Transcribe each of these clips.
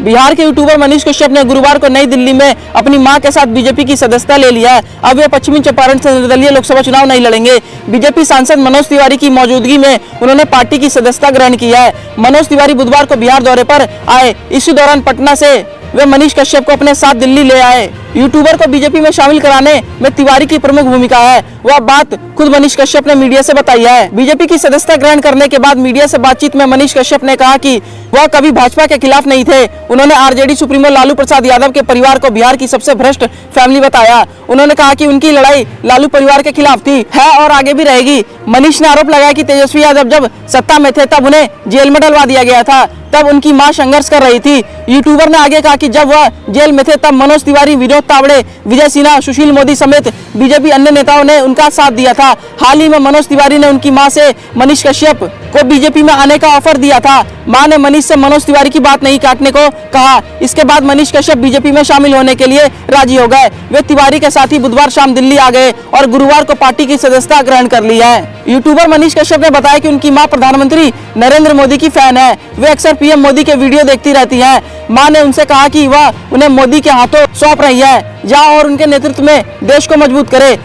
बिहार के यूट्यूबर मनीष कश्यप ने गुरुवार को नई दिल्ली में अपनी मां के साथ बीजेपी की सदस्यता ले लिया है। अब वे पश्चिमी चंपारण से निर्दलीय लोकसभा चुनाव नहीं लड़ेंगे। बीजेपी सांसद मनोज तिवारी की मौजूदगी में उन्होंने पार्टी की सदस्यता ग्रहण की है। मनोज तिवारी बुधवार को बिहार दौरे पर आए। इसी दौरान पटना से वे मनीष कश्यप को अपने साथ दिल्ली ले आए। यूट्यूबर को बीजेपी में शामिल कराने में तिवारी की प्रमुख भूमिका है। वह बात खुद मनीष कश्यप ने मीडिया से बताई है। बीजेपी की सदस्यता ग्रहण करने के बाद मीडिया से बातचीत में मनीष कश्यप ने कहा कि वह कभी भाजपा के खिलाफ नहीं थे। उन्होंने आरजेडी सुप्रीमो लालू प्रसाद यादव के परिवार को बिहार की सबसे भ्रष्ट फैमिली बताया। उन्होंने कहा कि उनकी लड़ाई लालू परिवार के खिलाफ थी, है और आगे भी रहेगी। मनीष ने आरोप लगाया कि तेजस्वी यादव जब सत्ता में थे तब उन्हें जेल में डलवा दिया गया था, तब उनकी मां संघर्ष कर रही थी। यूट्यूबर ने आगे कहा कि जब वह जेल में थे तब मनोज तिवारी, विनोद तावड़े, विजय सिन्हा, सुशील मोदी समेत बीजेपी अन्य नेताओं ने उनका साथ दिया था। हाल ही में मनोज तिवारी ने उनकी मां से मनीष कश्यप को बीजेपी में आने का ऑफर दिया था। मां ने मनीष से मनोज तिवारी की बात नहीं काटने को कहा। इसके बाद मनीष कश्यप बीजेपी में शामिल होने के लिए राजी हो गए। वे तिवारी के साथ ही बुधवार शाम दिल्ली आ गए और गुरुवार को पार्टी की सदस्यता ग्रहण कर ली है। यूट्यूबर मनीष कश्यप ने बताया कि उनकी मां प्रधानमंत्री नरेंद्र मोदी की फैन है। वे अक्सर पीएम मोदी के वीडियो देखती रहती हैं। मां ने उनसे कहा कि वह उन्हें मोदी के हाथों सौंप रही है। जाओ और उनके नेतृत्व में देश को मजबूत करे,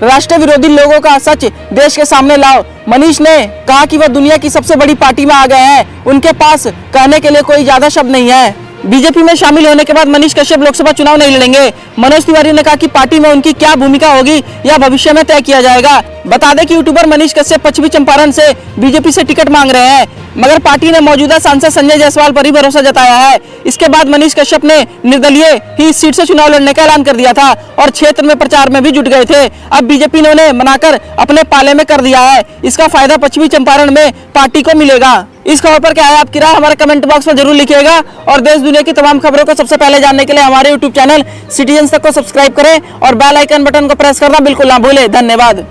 राष्ट्र विरोधी लोगों का सच देश के सामने लाओ। मनीष ने कहा कि वह दुनिया की सबसे बड़ी पार्टी में आ गए हैं। उनके पास कहने के लिए कोई ज्यादा शब्द नहीं है। बीजेपी में शामिल होने के बाद मनीष कश्यप लोकसभा चुनाव नहीं लड़ेंगे। मनोज तिवारी ने कहा कि पार्टी में उनकी क्या भूमिका होगी यह भविष्य में तय किया जाएगा। बता दें कि यूट्यूबर मनीष कश्यप पश्चिमी चंपारण से बीजेपी से टिकट मांग रहे हैं, मगर पार्टी ने मौजूदा सांसद संजय जायसवाल पर ही भरोसा जताया है। इसके बाद मनीष कश्यप ने निर्दलीय ही इस सीट से चुनाव लड़ने का ऐलान कर दिया था और क्षेत्र में प्रचार में भी जुट गए थे। अब बीजेपी ने उन्हें मनाकर अपने पाले में कर दिया है। इसका फायदा पश्चिमी चंपारण में पार्टी को मिलेगा। इस खबर पर क्या है आपकी राय, हमारे कमेंट बॉक्स में जरूर लिखिएगा और देश दुनिया की तमाम खबरों को सबसे पहले जानने के लिए हमारे यूट्यूब चैनल सिटीजन तक को सब्सक्राइब करें और बेल आइकन बटन को प्रेस करना बिल्कुल ना भूलें। धन्यवाद।